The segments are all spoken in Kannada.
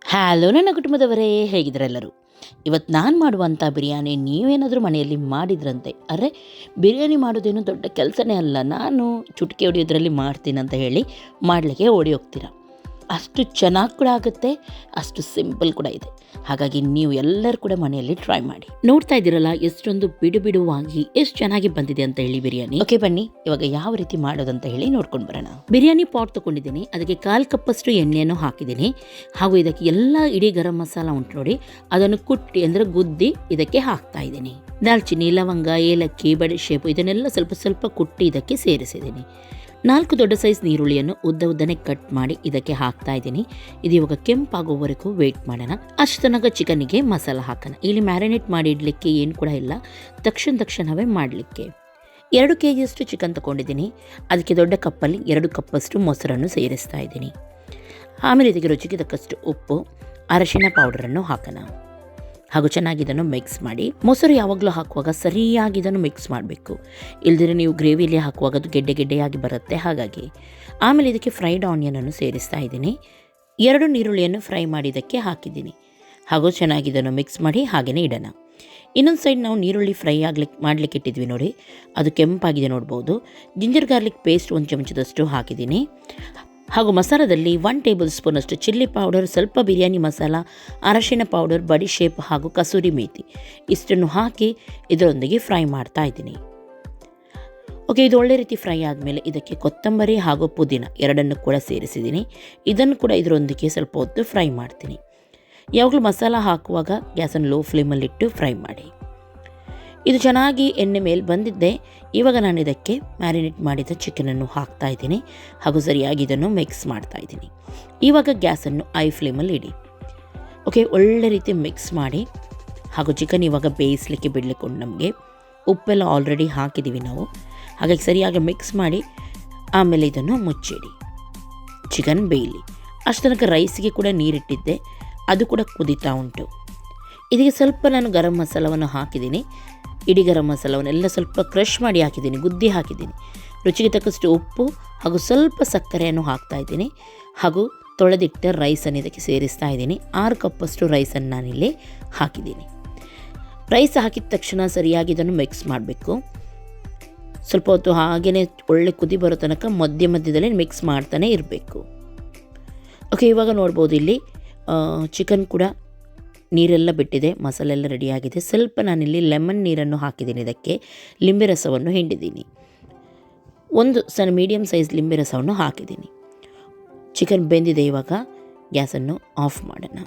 ಹ್ಯಾಲೋ ನನ್ನ ಕುಟುಂಬದವರೇ, ಹೇಗಿದ್ದರೆಲ್ಲರೂ? ಇವತ್ತು ನಾನು ಮಾಡುವಂಥ ಬಿರಿಯಾನಿ ನೀವೇನಾದರೂ ಮನೆಯಲ್ಲಿ ಮಾಡಿದ್ರಂತೆ. ಅರೆ, ಬಿರಿಯಾನಿ ಮಾಡೋದೇನು ದೊಡ್ಡ ಕೆಲಸನೇ ಅಲ್ಲ, ನಾನು ಚುಟ್ಕಿ ಹೊಡೆಯೋದ್ರಲ್ಲಿ ಮಾಡ್ತೀನಿ ಅಂತ ಹೇಳಿ ಮಾಡಲಿಕ್ಕೆ ಓಡಿ ಹೋಗ್ತೀರಾ. ಅಷ್ಟು ಚೆನ್ನಾಗಿ ಕೂಡ ಆಗುತ್ತೆ, ಅಷ್ಟು ಸಿಂಪಲ್ ಕೂಡ ಇದೆ. ಹಾಗಾಗಿ ನೀವು ಎಲ್ಲರೂ ಕೂಡ ಮನೆಯಲ್ಲಿ ಟ್ರೈ ಮಾಡಿ. ನೋಡ್ತಾ ಇದ್ದೀರಲ್ಲ ಎಷ್ಟೊಂದು ಬಿಡುವಾಗಿ ಎಷ್ಟು ಚೆನ್ನಾಗಿ ಬಂದಿದೆ ಅಂತ ಹೇಳಿ ಬಿರಿಯಾನಿ. ಓಕೆ, ಬನ್ನಿ ಇವಾಗ ಯಾವ ರೀತಿ ಮಾಡೋದಂತ ಹೇಳಿ ನೋಡ್ಕೊಂಡು ಬರೋಣ. ಬಿರಿಯಾನಿ ಪಾಟ್ ತೊಗೊಂಡಿದ್ದೀನಿ, ಅದಕ್ಕೆ 1/4 ಕಪ್ಪಷ್ಟು ಎಣ್ಣೆಯನ್ನು ಹಾಕಿದ್ದೀನಿ. ಹಾಗೂ ಇದಕ್ಕೆ ಎಲ್ಲ ಇಡೀ ಗರಂ ಮಸಾಲ ಉಂಟು ನೋಡಿ, ಅದನ್ನು ಕುಟ್ಟಿ ಅಂದರೆ ಗುದ್ದಿ ಇದಕ್ಕೆ ಹಾಕ್ತಾ ಇದ್ದೀನಿ. ದಾಲ್ಚಿನ್ನಿ, ಲವಂಗ, ಏಲಕ್ಕಿ, ಬಡಿಶೇಪು ಇದನ್ನೆಲ್ಲ ಸ್ವಲ್ಪ ಸ್ವಲ್ಪ ಕುಟ್ಟಿ ಇದಕ್ಕೆ ಸೇರಿಸಿದ್ದೀನಿ. 4 ದೊಡ್ಡ ಸೈಜ್ ನೀರುಳ್ಳಿಯನ್ನು ಉದ್ದನೆ ಕಟ್ ಮಾಡಿ ಇದಕ್ಕೆ ಹಾಕ್ತಾ ಇದ್ದೀನಿ. ಇದು ಇವಾಗ ಕೆಂಪಾಗೋವರೆಗೂ ವೇಟ್ ಮಾಡೋಣ. ಅಷ್ಟು ತನಕ ಚಿಕನ್ನಿಗೆ ಮಸಾಲ ಹಾಕೋಣ. ಇಲ್ಲಿ ಮ್ಯಾರಿನೇಟ್ ಮಾಡಿ ಇಡಲಿಕ್ಕೆ ಏನು ಕೂಡ ಇಲ್ಲ, ತಕ್ಷಣವೇ ಮಾಡಲಿಕ್ಕೆ 2 kg ಚಿಕನ್ ತೊಗೊಂಡಿದ್ದೀನಿ. ಅದಕ್ಕೆ ದೊಡ್ಡ ಕಪ್ಪಲ್ಲಿ 2 ಕಪ್ಪಷ್ಟು ಮೊಸರನ್ನು ಸೇರಿಸ್ತಾ ಇದ್ದೀನಿ. ಆಮೇಲೆ ಇದಕ್ಕೆ ರುಚಿಗೆ ತಕ್ಕಷ್ಟು ಉಪ್ಪು, ಅರಶಿನ ಪೌಡರನ್ನು ಹಾಕೋಣ. ಹಾಗೂ ಚೆನ್ನಾಗಿ ಇದನ್ನು ಮಿಕ್ಸ್ ಮಾಡಿ. ಮೊಸರು ಯಾವಾಗಲೂ ಹಾಕುವಾಗ ಸರಿಯಾಗಿ ಇದನ್ನು ಮಿಕ್ಸ್ ಮಾಡಬೇಕು, ಇಲ್ದಿರೆ ನೀವು ಗ್ರೇವಿಲಿ ಹಾಕುವಾಗ ಅದು ಗೆಡ್ಡೆಯಾಗಿ ಬರುತ್ತೆ. ಹಾಗಾಗಿ ಆಮೇಲೆ ಇದಕ್ಕೆ ಫ್ರೈಡ್ ಆನಿಯನನ್ನು ಸೇರಿಸ್ತಾ ಇದ್ದೀನಿ. 2 ನೀರುಳ್ಳಿಯನ್ನು ಫ್ರೈ ಮಾಡಿ ಇದಕ್ಕೆ ಹಾಕಿದ್ದೀನಿ. ಹಾಗೂ ಚೆನ್ನಾಗಿ ಇದನ್ನು ಮಿಕ್ಸ್ ಮಾಡಿ ಹಾಗೆಯೇ ಇಡೋಣ. ಇನ್ನೊಂದು ಸೈಡ್ ನಾವು ನೀರುಳ್ಳಿ ಫ್ರೈ ಮಾಡಲಿಕ್ಕೆ ಇಟ್ಟಿದ್ವಿ ನೋಡಿ, ಅದು ಕೆಂಪಾಗಿದೆ ನೋಡ್ಬೋದು. ಜಿಂಜರ್ ಗಾರ್ಲಿಕ್ ಪೇಸ್ಟ್ 1 ಚಮಚದಷ್ಟು ಹಾಕಿದ್ದೀನಿ. ಹಾಗೂ ಮಸಾಲದಲ್ಲಿ 1 ಟೇಬಲ್ ಸ್ಪೂನ್ ಅಷ್ಟು ಚಿಲ್ಲಿ ಪೌಡರ್, ಸ್ವಲ್ಪ ಬಿರಿಯಾನಿ ಮಸಾಲ, ಅರಶಿನ ಪೌಡರ್, ಬಡಿಶೇಪ್ ಹಾಗೂ ಕಸೂರಿ ಮೇಥಿ ಇಷ್ಟನ್ನು ಹಾಕಿ ಇದರೊಂದಿಗೆ ಫ್ರೈ ಮಾಡ್ತಾ ಇದ್ದೀನಿ. ಓಕೆ, ಇದು ಒಳ್ಳೆ ರೀತಿ ಫ್ರೈ ಆದಮೇಲೆ ಇದಕ್ಕೆ ಕೊತ್ತಂಬರಿ ಹಾಗೂ ಪುದೀನ ಎರಡನ್ನು ಕೂಡ ಸೇರಿಸಿದ್ದೀನಿ. ಇದನ್ನು ಕೂಡ ಇದರೊಂದಿಗೆ ಸ್ವಲ್ಪ ಹೊತ್ತು ಫ್ರೈ ಮಾಡ್ತೀನಿ. ಯಾವಾಗಲೂ ಮಸಾಲ ಹಾಕುವಾಗ ಗ್ಯಾಸನ್ನು ಲೋ ಫ್ಲೇಮಲ್ಲಿಟ್ಟು ಫ್ರೈ ಮಾಡಿ. ಇದು ಚೆನ್ನಾಗಿ ಎಣ್ಣೆ ಮೇಲೆ ಬಂದಿದ್ದೆ. ಇವಾಗ ನಾನು ಇದಕ್ಕೆ ಮ್ಯಾರಿನೇಟ್ ಮಾಡಿದ ಚಿಕನನ್ನು ಹಾಕ್ತಾ ಇದ್ದೀನಿ. ಹಾಗೂ ಸರಿಯಾಗಿ ಇದನ್ನು ಮಿಕ್ಸ್ ಮಾಡ್ತಾ ಇದ್ದೀನಿ. ಇವಾಗ ಗ್ಯಾಸನ್ನು ಐ ಫ್ಲೇಮಲ್ಲಿ ಇಡಿ. ಓಕೆ, ಒಳ್ಳೆ ರೀತಿ ಮಿಕ್ಸ್ ಮಾಡಿ. ಹಾಗೂ ಚಿಕನ್ ಇವಾಗ ಬೇಯಿಸಲಿಕ್ಕೆ ಬಿಡಲಿಕ್ಕೆ ನಮಗೆ ಉಪ್ಪೆಲ್ಲ ಆಲ್ರೆಡಿ ಹಾಕಿದ್ದೀವಿ ನಾವು. ಹಾಗಾಗಿ ಸರಿಯಾಗಿ ಮಿಕ್ಸ್ ಮಾಡಿ ಆಮೇಲೆ ಇದನ್ನು ಮುಚ್ಚಿಡಿ, ಚಿಕನ್ ಬೇಯಲಿ. ಅಷ್ಟು ತನಕ ರೈಸಿಗೆ ಕೂಡ ನೀರಿಟ್ಟಿದ್ದೆ, ಅದು ಕೂಡ ಕುದೀತಾ ಉಂಟು. ಇದಕ್ಕೆ ಸ್ವಲ್ಪ ನಾನು ಗರಂ ಮಸಾಲವನ್ನು ಹಾಕಿದ್ದೀನಿ. ಇಡೀ ಗರಂ ಮಸಾಲವನ್ನೆಲ್ಲ ಸ್ವಲ್ಪ ಕ್ರಷ್ ಮಾಡಿ ಹಾಕಿದ್ದೀನಿ, ಗುದ್ದಿ ಹಾಕಿದ್ದೀನಿ. ರುಚಿಗೆ ತಕ್ಕಷ್ಟು ಉಪ್ಪು ಹಾಗೂ ಸ್ವಲ್ಪ ಸಕ್ಕರೆಯನ್ನು ಹಾಕ್ತಾ ಇದ್ದೀನಿ. ಹಾಗೂ ತೊಳೆದಿಟ್ಟ ರೈಸನ್ನು ಇದಕ್ಕೆ ಸೇರಿಸ್ತಾ ಇದ್ದೀನಿ. 6 ಕಪ್ಪಷ್ಟು ರೈಸನ್ನು ನಾನಿಲ್ಲಿ ಹಾಕಿದ್ದೀನಿ. ರೈಸ್ ಹಾಕಿದ ತಕ್ಷಣ ಸರಿಯಾಗಿ ಇದನ್ನು ಮಿಕ್ಸ್ ಮಾಡಬೇಕು. ಸ್ವಲ್ಪ ಹೊತ್ತು ಹಾಗೆಯೇ ಒಳ್ಳೆ ಕುದಿ ಬರೋ ತನಕ ಮಧ್ಯದಲ್ಲಿ ಮಿಕ್ಸ್ ಮಾಡ್ತಾನೆ ಇರಬೇಕು. ಓಕೆ, ಇವಾಗ ನೋಡ್ಬೋದು ಇಲ್ಲಿ ಚಿಕನ್ ಕೂಡ ನೀರೆಲ್ಲ ಬಿಟ್ಟಿದೆ, ಮಸಾಲೆ ಎಲ್ಲ ರೆಡಿಯಾಗಿದೆ. ಸ್ವಲ್ಪ ನಾನಿಲ್ಲಿ ಲೆಮನ್ ನೀರನ್ನು ಹಾಕಿದ್ದೀನಿ, ಇದಕ್ಕೆ ಲಿಂಬೆ ರಸವನ್ನು ಹಿಂಡಿದ್ದೀನಿ. 1 ಸಣ್ಣ ಮೀಡಿಯಮ್ ಸೈಜ್ ಲಿಂಬೆ ರಸವನ್ನು ಹಾಕಿದ್ದೀನಿ. ಚಿಕನ್ ಬೆಂದಿದೆ. ಇವಾಗ ಗ್ಯಾಸನ್ನು ಆಫ್ ಮಾಡೋಣ.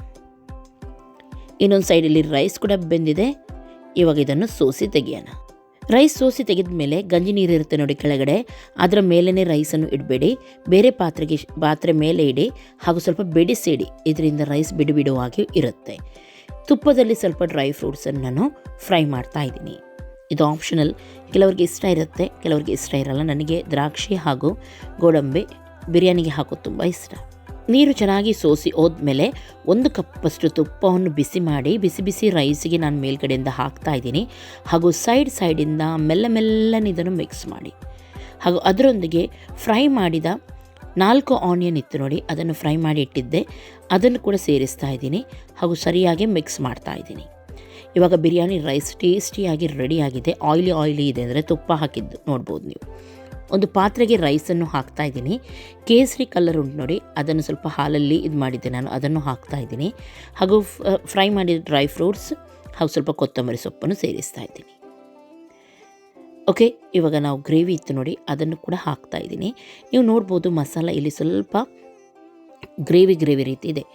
ಇನ್ನೊಂದು ಸೈಡಲ್ಲಿ ರೈಸ್ ಕೂಡ ಬೆಂದಿದೆ. ಇವಾಗ ಇದನ್ನು ಸೋಸಿ ತೆಗೆಯೋಣ. ರೈಸ್ ಸೋಸಿ ತೆಗೆದ ಮೇಲೆ ಗಂಜಿ ನೀರು ಇರುತ್ತೆ ನೋಡಿ ಕೆಳಗಡೆ, ಅದರ ಮೇಲೇ ರೈಸನ್ನು ಇಡಬೇಡಿ, ಬೇರೆ ಪಾತ್ರೆ ಮೇಲೆ ಇಡಿ. ಹಾಗೂ ಸ್ವಲ್ಪ ಬೆಡಿಸಿಡಿ, ಇದರಿಂದ ರೈಸ್ ಬಿಡುವಾಗಿ ಇರುತ್ತೆ. ತುಪ್ಪದಲ್ಲಿ ಸ್ವಲ್ಪ ಡ್ರೈ ಫ್ರೂಟ್ಸನ್ನು ನಾನು ಫ್ರೈ ಮಾಡ್ತಾ ಇದ್ದೀನಿ. ಇದು ಆಪ್ಷನಲ್, ಕೆಲವರಿಗೆ ಇಷ್ಟ ಇರುತ್ತೆ, ಕೆಲವರಿಗೆ ಇಷ್ಟ ಇರಲ್ಲ. ನನಗೆ ದ್ರಾಕ್ಷಿ ಹಾಗೂ ಗೋಡಂಬಿ ಬಿರಿಯಾನಿಗೆ ಹಾಕೋದು ತುಂಬ ಇಷ್ಟ. ನೀರು ಚೆನ್ನಾಗಿ ಸೋಸಿ ಹೋದ್ಮೇಲೆ 1 ಕಪ್ಪಷ್ಟು ತುಪ್ಪವನ್ನು ಬಿಸಿ ಮಾಡಿ ಬಿಸಿ ರೈಸಿಗೆ ನಾನು ಮೇಲ್ಗಡೆಯಿಂದ ಹಾಕ್ತಾ ಇದ್ದೀನಿ. ಹಾಗೂ ಸೈಡಿಂದ ಮೆಲ್ಲನೆ ಇದನ್ನು ಮಿಕ್ಸ್ ಮಾಡಿ. ಹಾಗೂ ಅದರೊಂದಿಗೆ ಫ್ರೈ ಮಾಡಿದ 4 ಆನಿಯನ್ ಇತ್ತು ನೋಡಿ, ಅದನ್ನು ಫ್ರೈ ಮಾಡಿ ಇಟ್ಟಿದ್ದೆ, ಅದನ್ನು ಕೂಡ ಸೇರಿಸ್ತಾ ಇದ್ದೀನಿ. ಹಾಗೂ ಸರಿಯಾಗಿ ಮಿಕ್ಸ್ ಮಾಡ್ತಾ ಇದ್ದೀನಿ. ಇವಾಗ ಬಿರಿಯಾನಿ ರೈಸ್ ಟೇಸ್ಟಿಯಾಗಿ ರೆಡಿಯಾಗಿದೆ. ಆಯಿಲಿ ಇದೆ ಅಂದರೆ ತುಪ್ಪ ಹಾಕಿದ್ದು ನೋಡ್ಬೋದು ನೀವು. ಒಂದು ಪಾತ್ರೆಗೆ ರೈಸನ್ನು ಹಾಕ್ತಾ ಇದ್ದೀನಿ. ಕೇಸರಿ ಕಲರ್ ಉಂಟು ನೋಡಿ, ಅದನ್ನು ಸ್ವಲ್ಪ ಹಾಲಲ್ಲಿ ಇದು ಮಾಡಿದ್ದೆ ನಾನು, ಅದನ್ನು ಹಾಕ್ತಾ ಇದ್ದೀನಿ. ಹಾಗೂ ಫ್ರೈ ಮಾಡಿದ ಡ್ರೈ ಫ್ರೂಟ್ಸ್ ಹಾಗೂ ಸ್ವಲ್ಪ ಕೊತ್ತಂಬರಿ ಸೊಪ್ಪನ್ನು ಸೇರಿಸ್ತಾ ಇದ್ದೀನಿ. ಓಕೆ, ಇವಾಗ ನಾವು ಗ್ರೇವಿ ಇತ್ತು ನೋಡಿ, ಅದನ್ನು ಕೂಡ ಹಾಕ್ತಾ ಇದ್ದೀನಿ. ನೀವು ನೋಡ್ಬೋದು ಮಸಾಲ ಇಲ್ಲಿ ಸ್ವಲ್ಪ ಗ್ರೇವಿ ರೀತಿ ಇದೆ.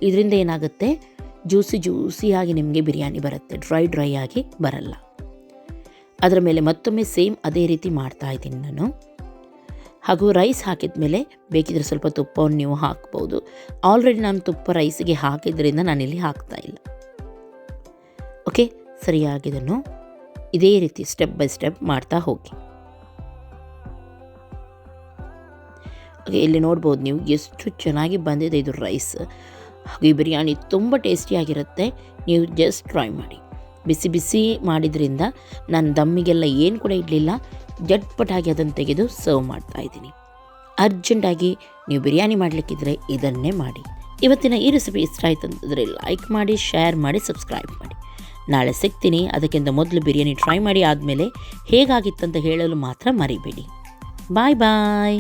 ಇದರಿಂದ ಏನಾಗುತ್ತೆ, ಜ್ಯೂಸಿಯಾಗಿ ನಿಮಗೆ ಬಿರಿಯಾನಿ ಬರುತ್ತೆ, ಡ್ರೈ ಆಗಿ ಬರಲ್ಲ. ಅದರ ಮೇಲೆ ಮತ್ತೊಮ್ಮೆ ಸೇಮ್ ಅದೇ ರೀತಿ ಮಾಡ್ತಾ ಇದ್ದೀನಿ ನಾನು. ಹಾಗೂ ರೈಸ್ ಹಾಕಿದ ಮೇಲೆ ಬೇಕಿದ್ರೆ ಸ್ವಲ್ಪ ತುಪ್ಪವನ್ನು ನೀವು ಹಾಕ್ಬೋದು. ಆಲ್ರೆಡಿ ನಾನು ತುಪ್ಪ ರೈಸಿಗೆ ಹಾಕಿದ್ರಿಂದ ನಾನಿಲ್ಲಿ ಹಾಕ್ತಾ ಇಲ್ಲ. ಓಕೆ, ಸರಿಯಾಗಿದನ್ನು ಇದೇ ರೀತಿ ಸ್ಟೆಪ್ ಬೈ ಸ್ಟೆಪ್ ಮಾಡ್ತಾ ಹೋಗಿ. ಓಕೆ, ಇಲ್ಲಿ ನೋಡ್ಬೋದು ನೀವು ಎಷ್ಟು ಚೆನ್ನಾಗಿ ಬಂದಿದೆ ಇದು ರೈಸ್. ಹಾಗೂ ಈ ಬಿರಿಯಾನಿ ತುಂಬ ಟೇಸ್ಟಿಯಾಗಿರುತ್ತೆ. ನೀವು ಜಸ್ಟ್ ಟ್ರೈ ಮಾಡಿ. ಬಿಸಿ ಮಾಡಿದ್ರಿಂದ ನಾನು ದಮ್ಮಿಗೆಲ್ಲ ಏನು ಕೂಡ ಇಡಲಿಲ್ಲ, ಜಟ್ಪಟಾಗಿ ಅದನ್ನು ತೆಗೆದು ಸರ್ವ್ ಮಾಡ್ತಾಯಿದ್ದೀನಿ. ಅರ್ಜೆಂಟಾಗಿ ನೀವು ಬಿರಿಯಾನಿ ಮಾಡಲಿಕ್ಕಿದ್ರೆ ಇದನ್ನೇ ಮಾಡಿ. ಇವತ್ತಿನ ಈ ರೆಸಿಪಿ ಇಷ್ಟ ಆಯ್ತು ಅಂತಂದರೆ ಲೈಕ್ ಮಾಡಿ, ಶೇರ್ ಮಾಡಿ, ಸಬ್ಸ್ಕ್ರೈಬ್ ಮಾಡಿ. ನಾಳೆ ಸಿಗ್ತೀನಿ. ಅದಕ್ಕಿಂತ ಮೊದಲು ಬಿರಿಯಾನಿ ಟ್ರೈ ಮಾಡಿ ಆದಮೇಲೆ ಹೇಗಾಗಿತ್ತಂತ ಹೇಳಲು ಮಾತ್ರ ಮರಿಬೇಡಿ. ಬಾಯ್ ಬಾಯ್.